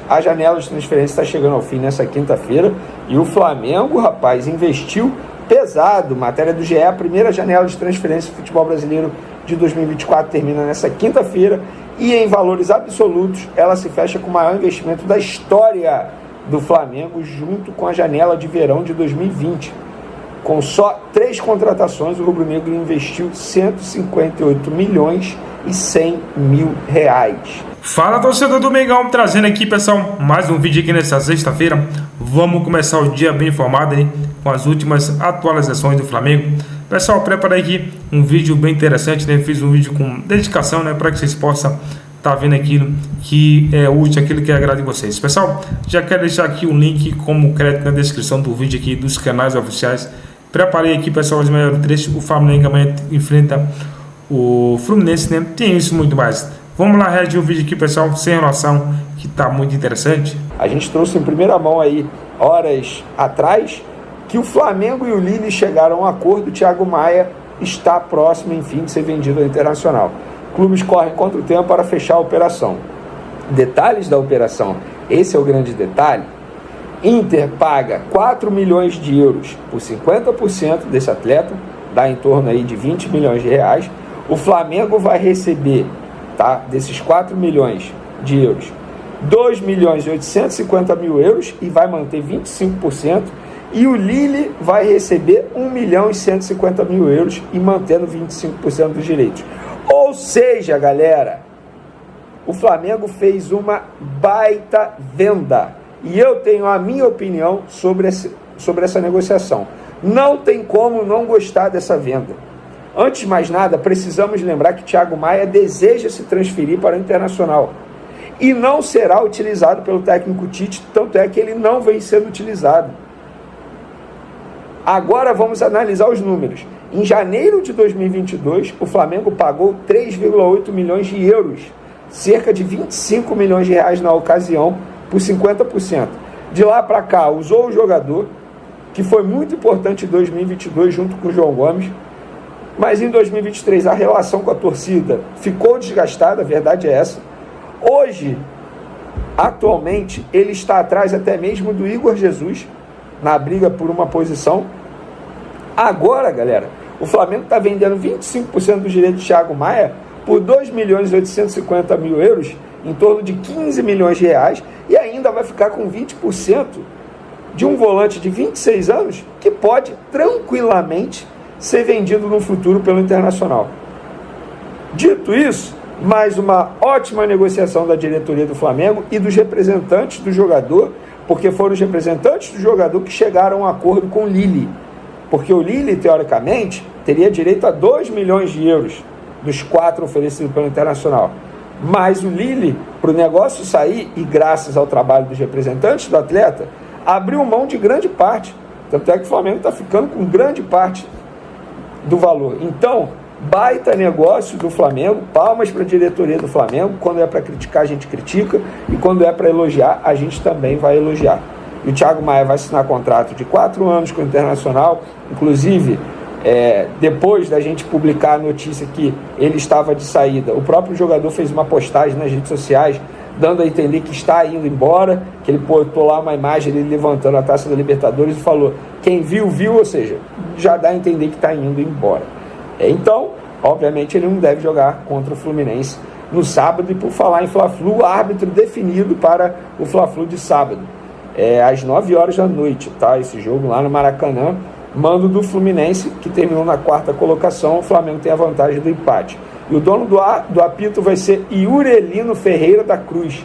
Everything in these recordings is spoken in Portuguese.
A janela de transferência está chegando ao fim nessa quinta-feira e o Flamengo, rapaz, investiu pesado. Matéria do GE, a primeira janela de transferência do futebol brasileiro de 2024 termina nessa quinta-feira e em valores absolutos ela se fecha com o maior investimento da história do Flamengo junto com a janela de verão de 2020. Com só 3 contratações, o rubro-negro investiu 158 milhões e 100 mil reais. Fala, torcedor do Mengão, trazendo aqui, pessoal, mais um vídeo aqui nessa sexta-feira. Vamos começar o dia bem informado aí, com as últimas atualizações do Flamengo. Pessoal, preparei aqui um vídeo bem interessante, né? Fiz um vídeo com dedicação, né? Para que vocês possam estar vendo aquilo que é útil, aquilo que agrada em vocês. Pessoal, já quero deixar aqui o link como crédito na descrição do vídeo aqui dos canais oficiais. Preparei aqui, pessoal, os maiores trechos. O Flamengo amanhã enfrenta o Fluminense, né? Tem isso e muito mais. Vamos lá reagir o vídeo aqui, pessoal, sem enrolação, que tá muito interessante. A gente trouxe em primeira mão aí, horas atrás, que o Flamengo e o Lille chegaram a um acordo. O Thiago Maia está próximo, enfim, de ser vendido ao Internacional. Clubes correm contra o tempo para fechar a operação. Detalhes da operação, esse é o grande detalhe. Inter paga 4 milhões de euros por 50% desse atleta, dá em torno aí de 20 milhões de reais. O Flamengo vai receber, tá, desses 4 milhões de euros, 2 milhões e 850 mil euros e vai manter 25%. E o Lille vai receber 1 milhão e 150 mil euros e mantendo 25% dos direitos. Ou seja, galera, o Flamengo fez uma baita venda. E eu tenho a minha opinião sobre essa negociação. Não tem como não gostar dessa venda. Antes de mais nada, precisamos lembrar que Thiago Maia deseja se transferir para o Internacional. E não será utilizado pelo técnico Tite, tanto é que ele não vem sendo utilizado. Agora vamos analisar os números. Em janeiro de 2022, o Flamengo pagou 3,8 milhões de euros, cerca de 25 milhões de reais na ocasião, por 50%. De lá para cá, usou o jogador, que foi muito importante em 2022 junto com o João Gomes, mas em 2023 a relação com a torcida ficou desgastada, a verdade é essa. Hoje, atualmente, ele está atrás até mesmo do Igor Jesus, na briga por uma posição. Agora, galera, o Flamengo está vendendo 25% do direito de Thiago Maia por 2 milhões e 850 mil euros, em torno de 15 milhões de reais, e ainda vai ficar com 20% de um volante de 26 anos que pode tranquilamente ser vendido no futuro pelo Internacional. Dito isso, mais uma ótima negociação da diretoria do Flamengo e dos representantes do jogador, porque foram os representantes do jogador que chegaram a um acordo com o Lille. Porque o Lille, teoricamente, teria direito a 2 milhões de euros dos 4 oferecidos pelo Internacional. Mas o Lille, para o negócio sair, e graças ao trabalho dos representantes do atleta, abriu mão de grande parte. Tanto é que o Flamengo está ficando com grande parte do valor. Então, baita negócio do Flamengo, palmas para a diretoria do Flamengo. Quando é para criticar, a gente critica, e quando é para elogiar, a gente também vai elogiar. E o Thiago Maia vai assinar contrato de 4 anos com o Internacional, inclusive, depois da gente publicar a notícia que ele estava de saída, o próprio jogador fez uma postagem nas redes sociais, dando a entender que está indo embora, que ele botou lá uma imagem dele levantando a taça da Libertadores e falou, quem viu, viu, ou seja, já dá a entender que está indo embora. Então, obviamente, ele não deve jogar contra o Fluminense no sábado. E por falar em Fla-Flu, árbitro definido para o Fla-Flu de sábado, às 9 horas da noite, tá? Esse jogo lá no Maracanã, mando do Fluminense, que terminou na 4ª colocação. O Flamengo tem a vantagem do empate. E o dono do apito vai ser Iurelino Ferreira da Cruz,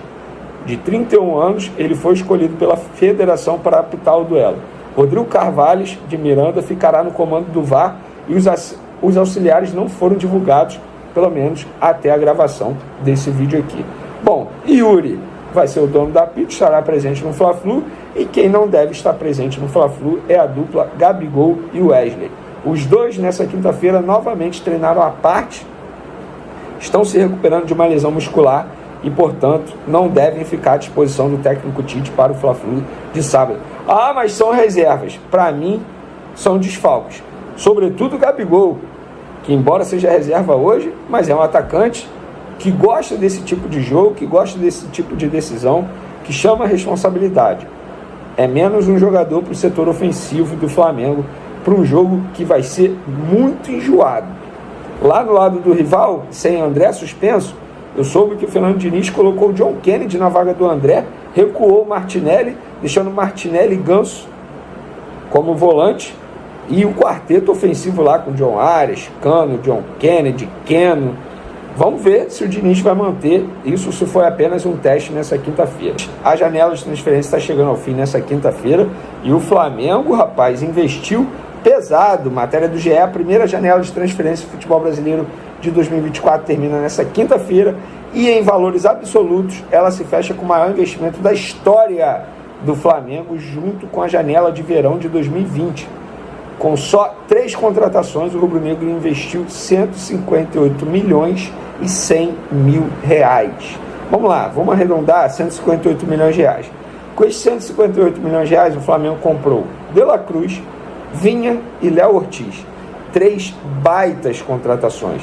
de 31 anos. Ele foi escolhido pela federação para apitar o duelo. Rodrigo Carvalhos, de Miranda, ficará no comando do VAR e os auxiliares não foram divulgados, pelo menos até a gravação desse vídeo aqui. Bom, Yuri vai ser o dono da apito, estará presente no Fla-Flu, e quem não deve estar presente no Fla-Flu é a dupla Gabigol e Wesley. Os dois, nessa quinta-feira, novamente treinaram à parte, estão se recuperando de uma lesão muscular e, portanto, não devem ficar à disposição do técnico Tite para o Fla-Flu de sábado. Ah, mas são reservas. Para mim, são desfalques. Sobretudo o Gabigol, que embora seja reserva hoje, mas é um atacante que gosta desse tipo de jogo, que gosta desse tipo de decisão, que chama a responsabilidade. É menos um jogador para o setor ofensivo do Flamengo, para um jogo que vai ser muito enjoado. Lá no lado do rival, sem André suspenso, eu soube que o Fernando Diniz colocou o John Kennedy na vaga do André, recuou o Martinelli, deixando Martinelli e Ganso como volante, e o quarteto ofensivo lá com John Arias, Cano, John Kennedy, Keno. Vamos ver se o Diniz vai manter isso, se foi apenas um teste nessa quinta-feira. A janela de transferência está chegando ao fim nessa quinta-feira e o Flamengo, rapaz, investiu pesado. Matéria do GE, a primeira janela de transferência do futebol brasileiro de 2024 termina nessa quinta-feira e em valores absolutos ela se fecha com o maior investimento da história do Flamengo junto com a janela de verão de 2020. Com só 3 contratações, o rubro-negro investiu 158 milhões e 100 mil reais. Vamos lá, vamos arredondar 158 milhões de reais. Com esses 158 milhões de reais, o Flamengo comprou De La Cruz, Vinha e Léo Ortiz. 3 baitas contratações.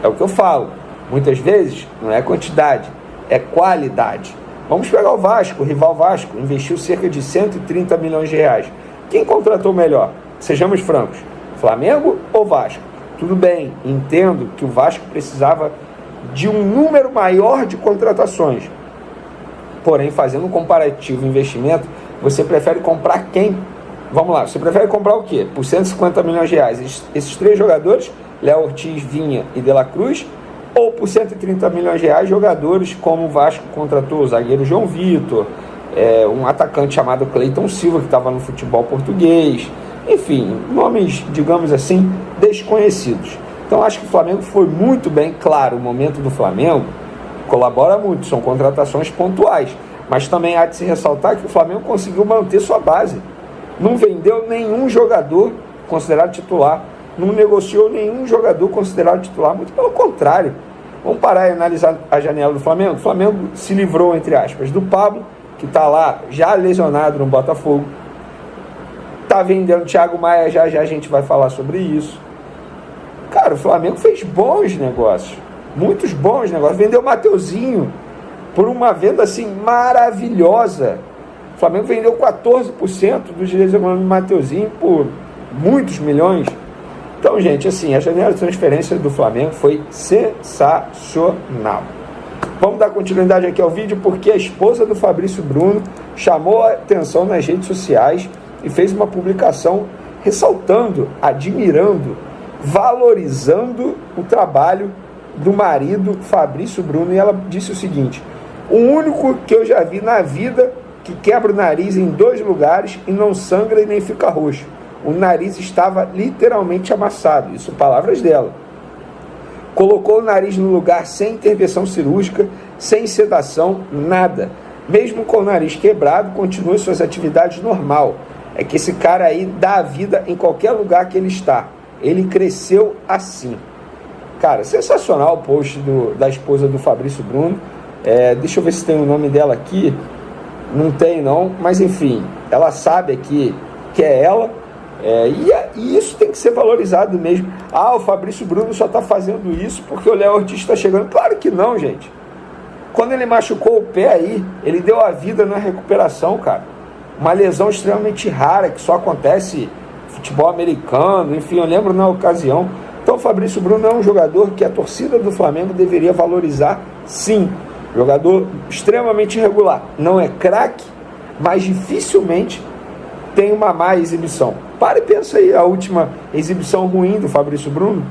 É o que eu falo. Muitas vezes não é quantidade, é qualidade. Vamos pegar o Vasco, o rival Vasco, investiu cerca de 130 milhões de reais. Quem contratou melhor? Sejamos francos, Flamengo ou Vasco? Tudo bem, entendo que o Vasco precisava de um número maior de contratações. Porém, fazendo um comparativo investimento, você prefere comprar quem? Vamos lá, você prefere comprar o quê? Por 150 milhões de reais, esses 3 jogadores, Léo Ortiz, Vinha e De La Cruz, ou por 130 milhões de reais, jogadores como o Vasco contratou, o zagueiro João Vitor, um atacante chamado Cleiton Silva, que estava no futebol português, enfim, nomes, digamos assim, desconhecidos. Então acho que o Flamengo foi muito bem, claro, o momento do Flamengo colabora muito, são contratações pontuais, mas também há de se ressaltar que o Flamengo conseguiu manter sua base, não vendeu nenhum jogador considerado titular, não negociou nenhum jogador considerado titular, muito pelo contrário. Vamos parar e analisar a janela do Flamengo. O Flamengo se livrou, entre aspas, do Pablo, que está lá já lesionado no Botafogo, está vendendo Thiago Maia, já a gente vai falar sobre isso. Cara, o Flamengo fez bons negócios, muitos bons negócios. Vendeu o Mateuzinho por uma venda assim maravilhosa. O Flamengo vendeu 14% dos direitos econômicos do Mateuzinho por muitos milhões. Então, gente, assim, a janela de transferência do Flamengo foi sensacional. Vamos dar continuidade aqui ao vídeo porque a esposa do Fabrício Bruno chamou a atenção nas redes sociais e fez uma publicação ressaltando, admirando, valorizando o trabalho do marido Fabrício Bruno, e ela disse o seguinte: o único que eu já vi na vida que quebra o nariz em 2 lugares e não sangra e nem fica roxo. O nariz estava literalmente amassado, isso palavras dela. Colocou o nariz no lugar sem intervenção cirúrgica, sem sedação, nada. Mesmo com o nariz quebrado, continua suas atividades normal. É que esse cara aí dá a vida em qualquer lugar que ele está. Ele cresceu assim. Cara, sensacional o post da esposa do Fabrício Bruno. Deixa eu ver se tem o nome dela aqui. Não tem não, mas enfim, ela sabe aqui que é ela. E isso tem que ser valorizado mesmo. O Fabrício Bruno só está fazendo isso porque o Léo Ortiz está chegando. Claro que não, gente. Quando ele machucou o pé aí, ele deu a vida na recuperação, cara. Uma lesão extremamente rara, que só acontece no futebol americano, enfim, eu lembro na ocasião. Então o Fabrício Bruno é um jogador que a torcida do Flamengo deveria valorizar, sim. Jogador extremamente irregular. Não é craque, mas dificilmente tem uma má exibição. Para e pensa aí, a última exibição ruim do Fabrício Bruno,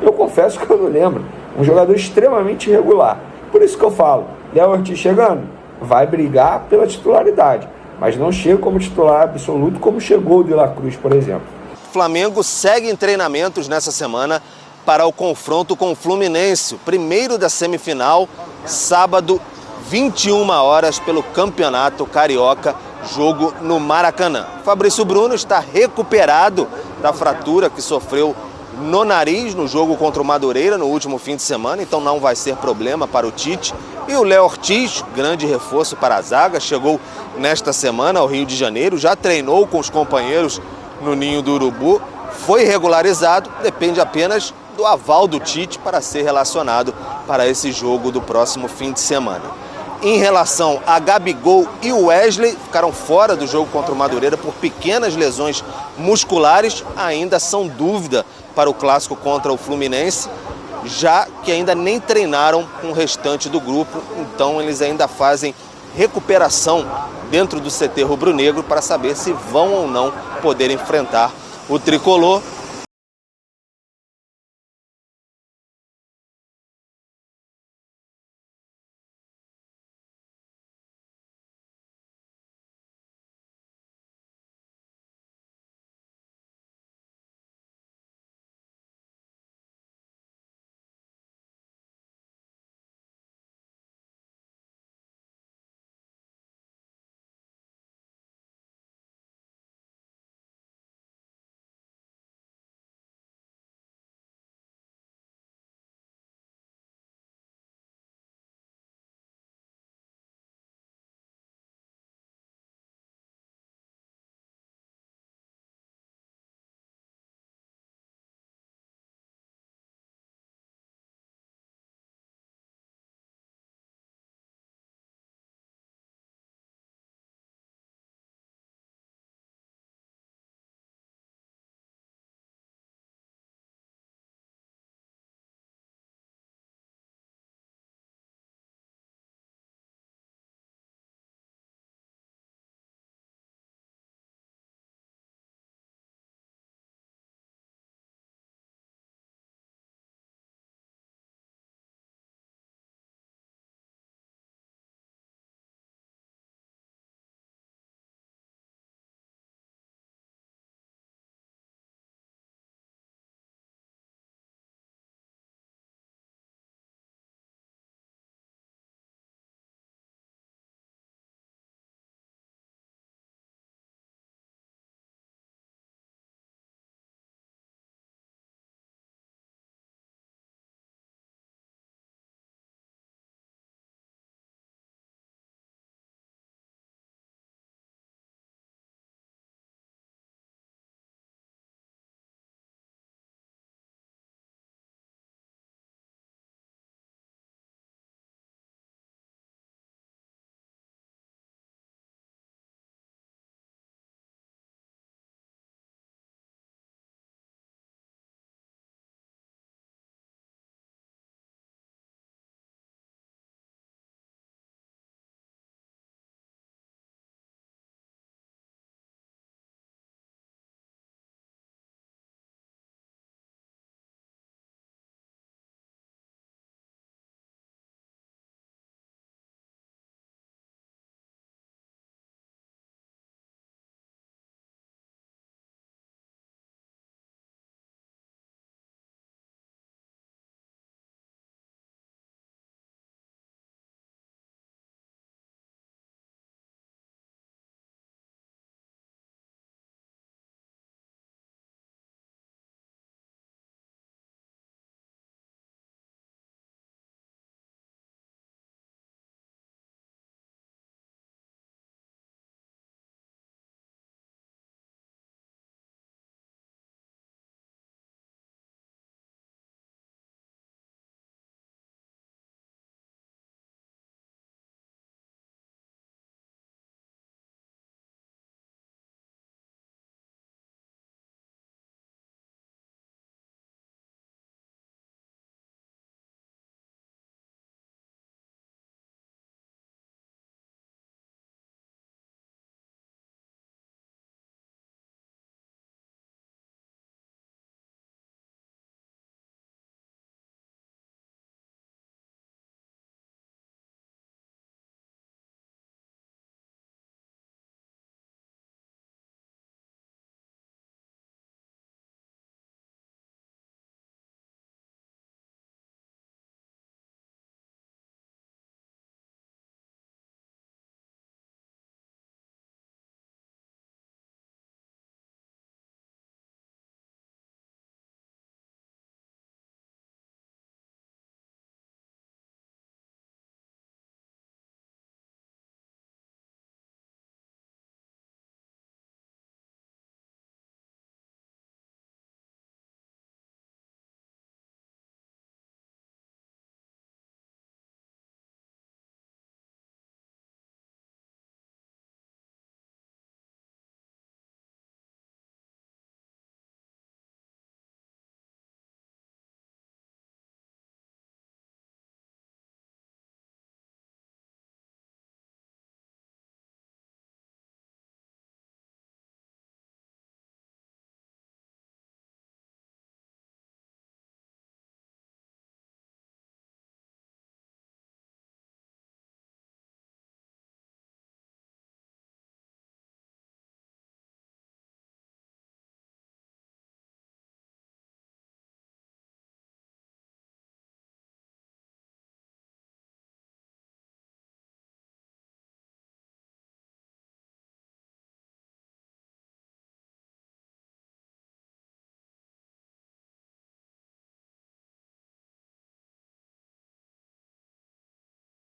eu confesso que eu não lembro. Um jogador extremamente irregular. Por isso que eu falo, Léo Ortiz chegando, vai brigar pela titularidade, mas não chega como titular absoluto como chegou o De La Cruz, por exemplo. O Flamengo segue em treinamentos nessa semana para o confronto com o Fluminense, o primeiro da semifinal, sábado, 21 horas, pelo Campeonato Carioca, jogo no Maracanã. Fabrício Bruno está recuperado da fratura que sofreu no nariz no jogo contra o Madureira no último fim de semana, então não vai ser problema para o Tite. E o Léo Ortiz, grande reforço para a zaga, chegou nesta semana ao Rio de Janeiro, já treinou com os companheiros no Ninho do Urubu, foi regularizado, depende apenas do aval do Tite para ser relacionado para esse jogo do próximo fim de semana. Em relação a Gabigol e Wesley, ficaram fora do jogo contra o Madureira por pequenas lesões musculares, ainda são dúvida para o clássico contra o Fluminense, já que ainda nem treinaram com o restante do grupo, então eles ainda fazem recuperação dentro do CT rubro-negro para saber se vão ou não poder enfrentar o tricolor.